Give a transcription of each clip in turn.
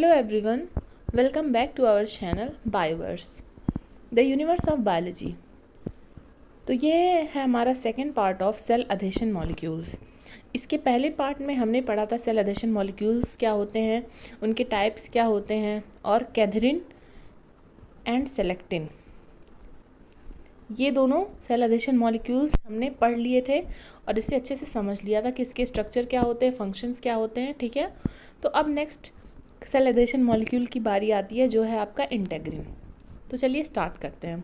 Hello everyone, welcome back to our channel Bioverse, the universe of biology। तो ये है हमारा second part of cell adhesion molecules. इसके पहले पार्ट में हमने पढ़ा था सेल अधेशन मॉलिक्यूल्स क्या होते हैं, उनके टाइप्स क्या होते हैं, और कैथरीन एंड सेलेक्टिन, ये दोनों सेल अधेशन मॉलिक्यूल्स हमने पढ़ लिए थे और इसे अच्छे से समझ लिया था कि इसके स्ट्रक्चर क्या होते हैं, फंक्शंस क्या होते हैं। ठीक है, तो अब नेक्स्ट सेल एडेशन मॉलिक्यूल की बारी आती है जो है आपका इंटेग्रिन। तो चलिए स्टार्ट करते हैं।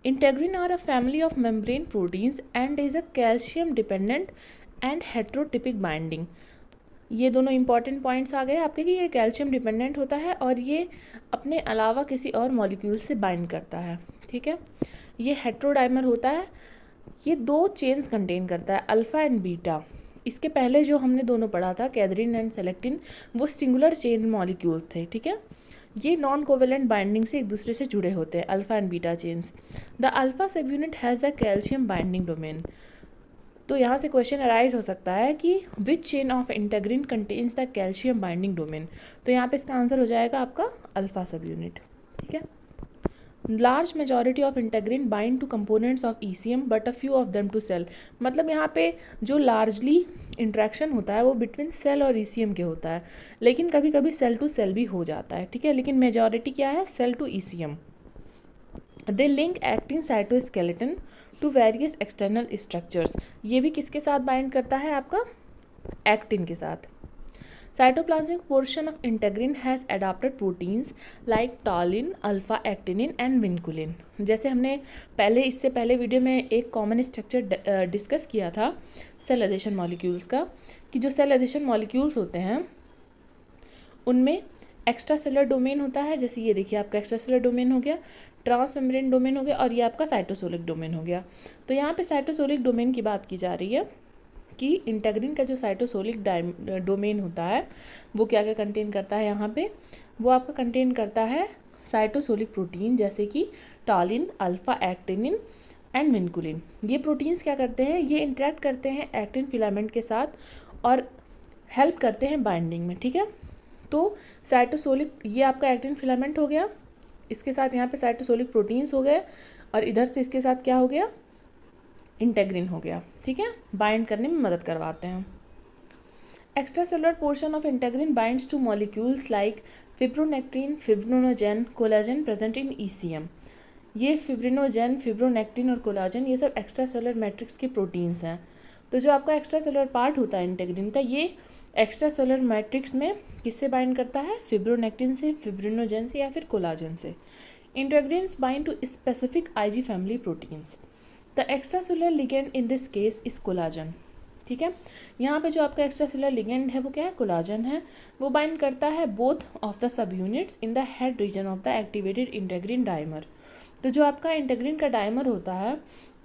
Integrin are a family of membrane proteins and is a calcium dependent and heterotypic binding. ये दोनों इंपॉर्टेंट पॉइंट्स आ गए आपके कि ये कैल्शियम डिपेंडेंट होता है और ये अपने अलावा किसी और मॉलिक्यूल से बाइंड करता है। ठीक है, ये हेट्रोडाइमर होता है, ये दो चेन्स कंटेन करता है, अल्फ़ा एंड बीटा। इसके पहले जो हमने दोनों पढ़ा था कैथरीन एंड सेलेक्टिन, वो सिंगुलर चेन मॉलिक्यूल थे। ठीक है, ये नॉन कोवेलेंट बाइंडिंग से एक दूसरे से जुड़े होते हैं, alpha and beta chains. The alpha subunit has the calcium binding domain. तो यहाँ से क्वेश्चन अराइज हो सकता है कि which chain of integrin contains the calcium binding domain. तो यहाँ पे इसका आंसर हो जाएगा आपका अल्फ़ा सब यूनिट। ठीक है, large majority of integrin bind to components of ECM but a few of them to cell. मतलब यहाँ पे जो लार्जली इंट्रैक्शन होता है वो बिटवीन सेल और ईसीएम के होता है, लेकिन कभी कभी सेल टू सेल भी हो जाता है। ठीक है, लेकिन मेजॉरिटी क्या है, cell to ECM. They link actin cytoskeleton to various external structures. ये भी किसके साथ बाइंड करता है, आपका एक्टिन के साथ। Cytoplasmic portion of integrin has adapted proteins like टॉलिन, alpha actinin and vinculin. जैसे हमने इससे पहले वीडियो में एक कॉमन स्ट्रक्चर डिस्कस किया था सेल एडेशन मॉलिक्यूल्स का, कि जो सेल एडेशन मॉलिक्यूल्स होते हैं उनमें एक्स्ट्रा सेलुलर डोमेन होता है। जैसे ये देखिए आपका एक्स्ट्रा सेलुलर डोमेन हो गया, ट्रांस मेम्ब्रेन डोमेन हो गया, और ये आपका साइटोसोलिक डोमेन हो गया। तो यहाँ पे साइटोसोलिक डोमेन की बात की जा रही है कि इंटेग्रिन का जो साइटोसोलिक डोमेन होता है वो क्या क्या कंटेन करता है। यहाँ पे वो आपका कंटेन करता है साइटोसोलिक प्रोटीन, जैसे कि टॉलिन, अल्फा एक्टिनिन एंड विनकुलिन। ये प्रोटीन्स क्या करते हैं, ये इंटरेक्ट करते हैं एक्टिन फिलामेंट के साथ और हेल्प करते हैं बाइंडिंग में। ठीक है, तो साइटोसोलिक, ये आपका एक्टिन फिलामेंट हो गया, इसके साथ यहाँ पे साइटोसोलिक प्रोटीन्स हो गए, और इधर से इसके साथ क्या हो गया, इंटेग्रिन हो गया। ठीक है, बाइंड करने में मदद करवाते हैं। Extracellular portion of integrin binds to molecules like fibronectin, fibrinogen, collagen present in ECM. ये फिब्रिनोजेन, फिब्रोनेक्टिन और कोलाजन, ये सब एक्स्ट्रा सेलुलर मैट्रिक्स के प्रोटीन्स हैं। तो जो आपका एक्स्ट्रा सेलुलर पार्ट होता है इंटेग्रिन का, ये एक्स्ट्रा सेलुलर मैट्रिक्स में किससे बाइंड करता है, फिब्रोनेक्टिन से, फिब्रिनोजेन से, या फिर कोलाजन से। Integrins bind to specific Ig family proteins. The extracellular ligand in this case is collagen. ठीक है, यहाँ पे जो आपका एक्स्ट्रा सेलुलर लिगेंड है वो क्या है, कोलाजन है। वो बाइंड करता है both of the sub units in the head region of the activated integrin dimer. तो जो आपका इंटेग्रिन का डाइमर होता है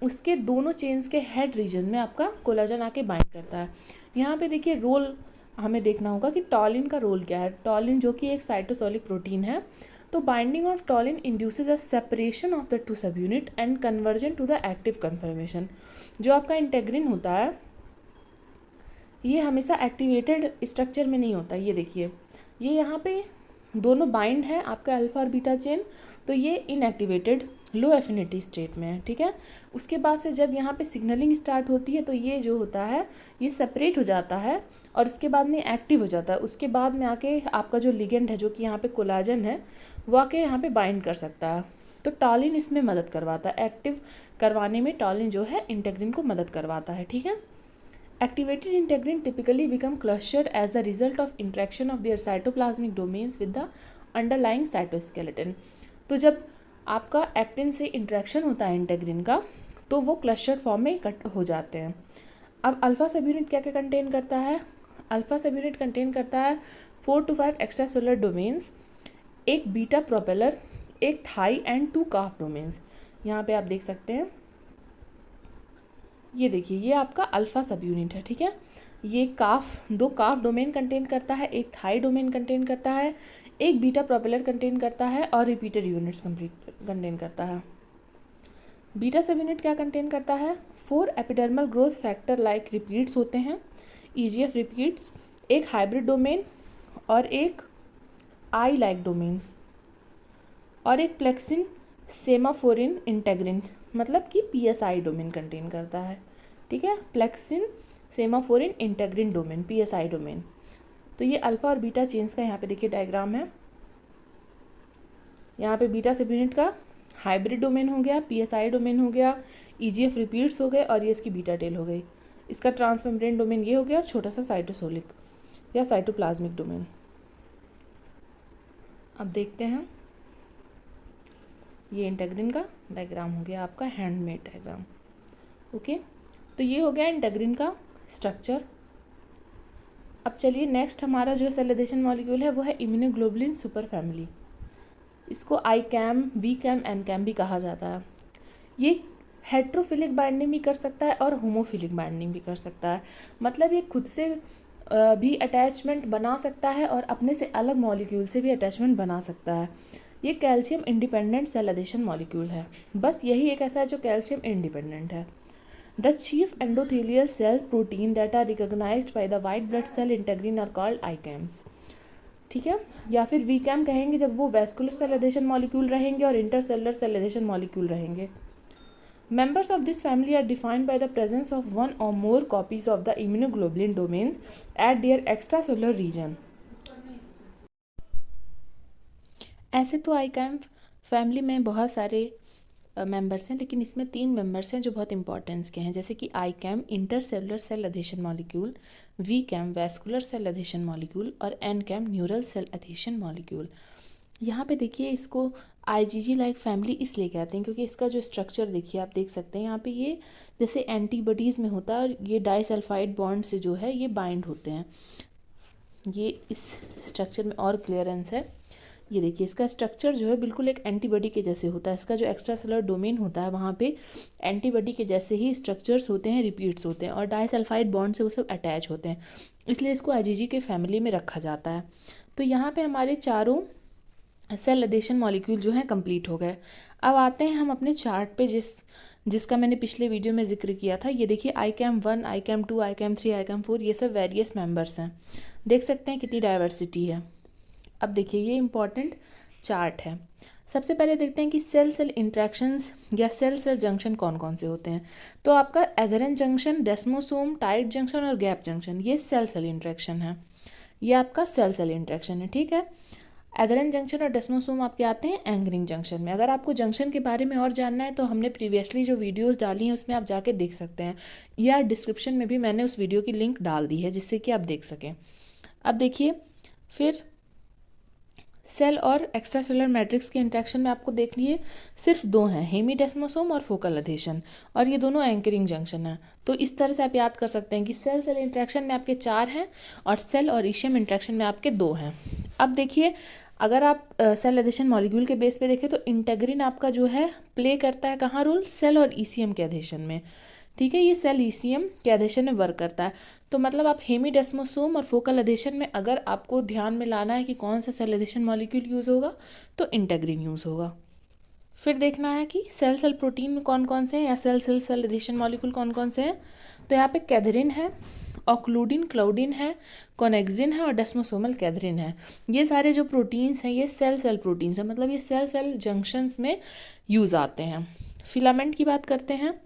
उसके दोनों चेन्स के हेड रीजन में आपका कोलाजन आके बाइंड करता है। यहाँ पे देखिए रोल हमें देखना होगा कि टॉलिन का रोल क्या है। टॉलिन जो कि एक साइटोसोलिक प्रोटीन है, तो binding of talin induces a separation of the two subunit and conversion to the active conformation. जो आपका इंटेग्रिन होता है ये हमेशा एक्टिवेटेड स्ट्रक्चर में नहीं होता। ये देखिए, ये यहाँ पे दोनों बाइंड है आपका अल्फा और बीटा चेन, तो ये इनएक्टिवेटेड लो एफिनिटी स्टेट में है। ठीक है, उसके बाद से जब यहाँ पे सिग्नलिंग स्टार्ट होती है तो ये जो होता है ये सेपरेट हो जाता है और उसके बाद में एक्टिव हो जाता है। उसके बाद में आके आपका जो लिगेंड है जो कि यहाँ पे कोलाजन है वो आके यहाँ पे बाइंड कर सकता है। तो टॉलिन इसमें मदद करवाता है, एक्टिव करवाने में टॉलिन जो है इंटेग्रिन को मदद करवाता है। ठीक है, activated integrin typically become clustered as the result of interaction of their cytoplasmic domains with the underlying cytoskeleton। तो जब आपका एक्टिन से इंट्रैक्शन होता है इंटेग्रिन का तो वो क्लस्टर्ड फॉर्म में कट हो जाते हैं। अब अल्फा सब यूनिट क्या क्या कंटेन करता है, अल्फा सब यूनिट कंटेन करता है 4 to 5 एक्स्ट्रा सेलुलर डोमेन्स, एक बीटा प्रोपेलर, एक थाई एंड 2 काफ डोमेन्स। यहाँ पे आप देख सकते हैं, ये देखिए ये आपका अल्फा सब यूनिट है। ठीक है, ये दो काफ डोमेन कंटेन करता है, एक थाई डोमेन कंटेन करता है, एक बीटा प्रोपेलर कंटेन करता है और रिपीटेड यूनिट्स कंटेन करता है। बीटा सब यूनिट क्या कंटेन करता है, 4 epidermal growth factor like repeats होते हैं, ईजीएफ रिपीट्स, एक हाइब्रिड डोमेन और एक आई लाइक डोमेन और एक प्लेक्सिन सेमाफोरिन इंटेग्रिन, मतलब कि PSI डोमेन कंटेन करता है। ठीक है, प्लेक्सिन सेमाफोरिन इंटेग्रिन डोमेन, PSI डोमेन। तो ये अल्फा और बीटा चेन्स का यहाँ पे देखिए डायग्राम है। यहाँ पे बीटा सबयूनिट का हाइब्रिड डोमेन हो गया, PSI डोमेन हो गया, EGF रिपीट्स हो गए और ये इसकी बीटा टेल हो गई। इसका ट्रांसमेम्ब्रेन डोमेन ये हो गया और छोटा सा साइटोसोलिक या साइटोप्लाज्मिक डोमेन। अब देखते हैं, ये इंटेग्रिन का डायग्राम हो गया आपका, हैंडमेड डायग्राम। ओके, तो ये हो गया इंटेग्रिन का स्ट्रक्चर। अब चलिए नेक्स्ट हमारा जो सेल एडेशन मॉलिक्यूल है वो है इम्यूनोग्लोबुलिन सुपर फैमिली। इसको ICAM, VCAM, NCAM भी कहा जाता है। ये हेट्रोफिलिक बाइंडिंग भी कर सकता है और होमोफिलिक बाइंडिंग भी कर सकता है, मतलब ये खुद से भी अटैचमेंट बना सकता है और अपने से अलग मॉलिक्यूल से भी अटैचमेंट बना सकता है। ये calcium independent cell adhesion molecule है, बस यही एक ऐसा है जो कैल्शियम इंडिपेंडेंट है। The chief endothelial cell protein that are recognized by the white blood cell integrin are called ICAMs। ठीक है, या फिर VCAM कहेंगे जब वो वैस्कुलर सेल एडेशन मॉलिक्यूल रहेंगे और इंटरसेलुलर सेल एडेशन मॉलिक्यूल रहेंगे। Members of this family are defined by the presence of one or more copies of the immunoglobulin domains at their extracellular region. ऐसे तो ICAM family में बहुत सारे members हैं, लेकिन इसमें 3 मेंबर्स हैं जो बहुत इंपॉर्टेंस के हैं, जैसे कि ICAM intercellular cell adhesion molecule, VCAM vascular cell adhesion molecule और NCAM neural cell adhesion molecule. यहाँ पे देखिए इसको IgG लाइक फैमिली इसलिए कहते हैं क्योंकि इसका जो स्ट्रक्चर देखिए, आप देख सकते हैं यहाँ पे ये जैसे एंटीबॉडीज़ में होता है और ये डाइसल्फाइड बॉन्ड से जो है ये बाइंड होते हैं। ये इस स्ट्रक्चर में और क्लियरेंस है। ये देखिए इसका स्ट्रक्चर जो है बिल्कुल एक एंटीबॉडी के जैसे होता है। इसका जो एक्स्ट्रा सेलुलर डोमेन होता है वहाँ पे एंटीबॉडी के जैसे ही स्ट्रक्चर्स होते हैं, रिपीट्स होते हैं और डाइसल्फाइड बॉन्ड से वो सब अटैच होते हैं, इसलिए इसको IgG के फैमिली में रखा जाता है। तो यहाँ पे हमारे चारों सेल एडेशन मॉलिक्यूल जो हैं कंप्लीट हो गए। अब आते हैं हम अपने चार्ट पे जिसका मैंने पिछले वीडियो में जिक्र किया था। ये देखिए ICAM 1, ICAM 2, ICAM 3, ICAM 4 ये सब वेरियस मेंबर्स हैं। देख सकते हैं कितनी डाइवर्सिटी है। अब देखिए ये इंपॉर्टेंट चार्ट है। सबसे पहले देखते हैं कि सेल सेल इंट्रैक्शंस या सेल सेल जंक्शन कौन कौन से होते हैं। तो आपका एधरेंट जंक्शन, डेस्मोसोम, टाइट जंक्शन और गैप जंक्शन, ये सेल सेल इंट्रैक्शन है। ये आपका सेल सेल इंट्रैक्शन है। ठीक है, एधरेंट जंक्शन और डेस्मोसोम आपके आते हैं एंगरिंग जंक्शन में। अगर आपको जंक्शन के बारे में और जानना है तो हमने प्रीवियसली जो वीडियोस डाली हैं उसमें आप जाके देख सकते हैं, या डिस्क्रिप्शन में भी मैंने उस वीडियो की लिंक डाल दी है जिससे कि आप देख सकें। अब देखिए फिर सेल और एक्स्ट्रा सेलुलर मैट्रिक्स के इंट्रैक्शन में आपको देख लिए सिर्फ 2 हैं, हेमीडेस्मोसोम और फोकल एडेशन, और ये दोनों एंकरिंग जंक्शन है। तो इस तरह से आप याद कर सकते हैं कि सेल सेल इंट्रैक्शन में आपके 4 हैं और सेल और ईसीएम इंट्रैक्शन में आपके 2 हैं। अब देखिए अगर आप सेल एडेशन मॉलिक्यूल के बेस पे देखें तो इंटेग्रिन आपका जो है प्ले करता है कहाँ रोल, सेल और ईसीएम के एडेशन में। ठीक है, ये सेल ईसीएम के एडेशन में वर्क करता है। तो मतलब आप हेमीडेस्मोसोम और फोकल एडेशन में अगर आपको ध्यान में लाना है कि कौन सा सेल एडेशन मॉलिक्यूल यूज़ होगा तो इंटेग्रिन यूज़ होगा। फिर देखना है कि सेल सेल प्रोटीन में कौन कौन से हैं या cell cell cell adhesion molecule कौन कौन से हैं। तो यहाँ पे कैथरीन है, ऑक्लूडिन, क्लाउडिन है, कॉनेक्सिन है और डेस्मोसोमल कैथरीन है। ये सारे जो प्रोटीन्स हैं ये सेल सेल प्रोटीन्स हैं, मतलब ये सेल सेल जंक्शंस में यूज़ आते हैं। फिलामेंट की बात करते हैं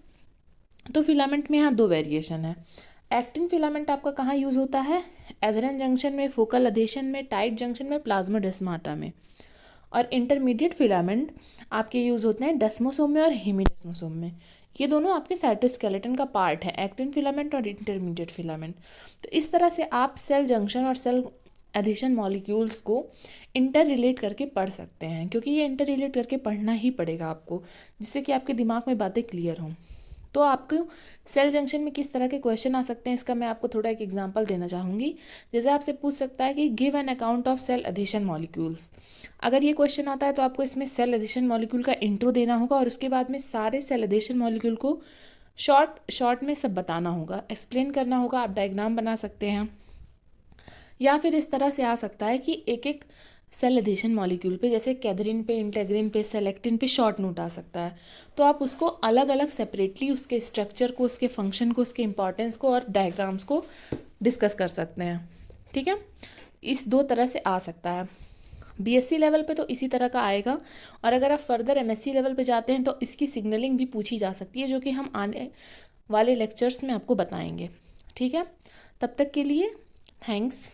तो फिलामेंट में यहाँ 2 वेरिएशन है। एक्टिन फिलामेंट आपका कहाँ यूज़ होता है, एधरेंट जंक्शन में, फोकल एडेशन में, टाइट जंक्शन में, प्लाज्माडेस्माटा में। और इंटरमीडिएट फिलामेंट आपके यूज़ होते हैं डेस्मोसोम में और हेमीडेस्मोसोम में। ये दोनों आपके साइटोस्केलेटन का पार्ट है, एक्टिन फिलामेंट और इंटरमीडिएट फिलामेंट। तो इस तरह से आप सेल जंक्शन और सेल एडिशन मॉलिक्यूल्स को इंटर रिलेट करके पढ़ सकते हैं, क्योंकि ये इंटर रिलेट करके पढ़ना ही पड़ेगा आपको, जिससे कि आपके दिमाग में बातें क्लियर हों। तो आपको सेल जंक्शन में किस तरह के क्वेश्चन आ सकते हैं इसका मैं आपको थोड़ा एक एग्जांपल देना चाहूँगी। जैसे आपसे पूछ सकता है कि give an account of cell adhesion molecules. अगर ये क्वेश्चन आता है तो आपको इसमें सेल एडिशन मॉलिक्यूल का इंट्रो देना होगा और उसके बाद में सारे सेल एडिशन मॉलिक्यूल को शॉर्ट में सब बताना होगा, एक्सप्लेन करना होगा। आप डायग्राम बना सकते हैं, या फिर इस तरह से आ सकता है कि एक एक सेल एडिशन मॉलिक्यूल पे, जैसे कैथरीन पे, इंटेग्रिन पे, सेलेक्टिन पे शॉर्ट नोट आ सकता है। तो आप उसको अलग अलग सेपरेटली उसके स्ट्रक्चर को, उसके फंक्शन को, उसके इंपॉर्टेंस को और डायग्राम्स को डिस्कस कर सकते हैं। ठीक है, इस दो तरह से आ सकता है। बीएससी लेवल पे तो इसी तरह का आएगा, और अगर आप फर्दर एमएससी लेवल पे जाते हैं तो इसकी सिग्नलिंग भी पूछी जा सकती है, जो कि हम आने वाले लेक्चर्स में आपको बताएंगे। ठीक है, तब तक के लिए थैंक्स।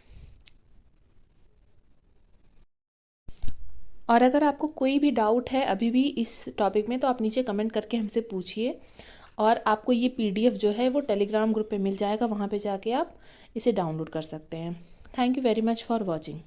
और अगर आपको कोई भी डाउट है अभी भी इस टॉपिक में, तो आप नीचे कमेंट करके हमसे पूछिए, और आपको ये पीडीएफ जो है वो टेलीग्राम ग्रुप पे मिल जाएगा, वहाँ पे जाके आप इसे डाउनलोड कर सकते हैं। Thank you very much for watching.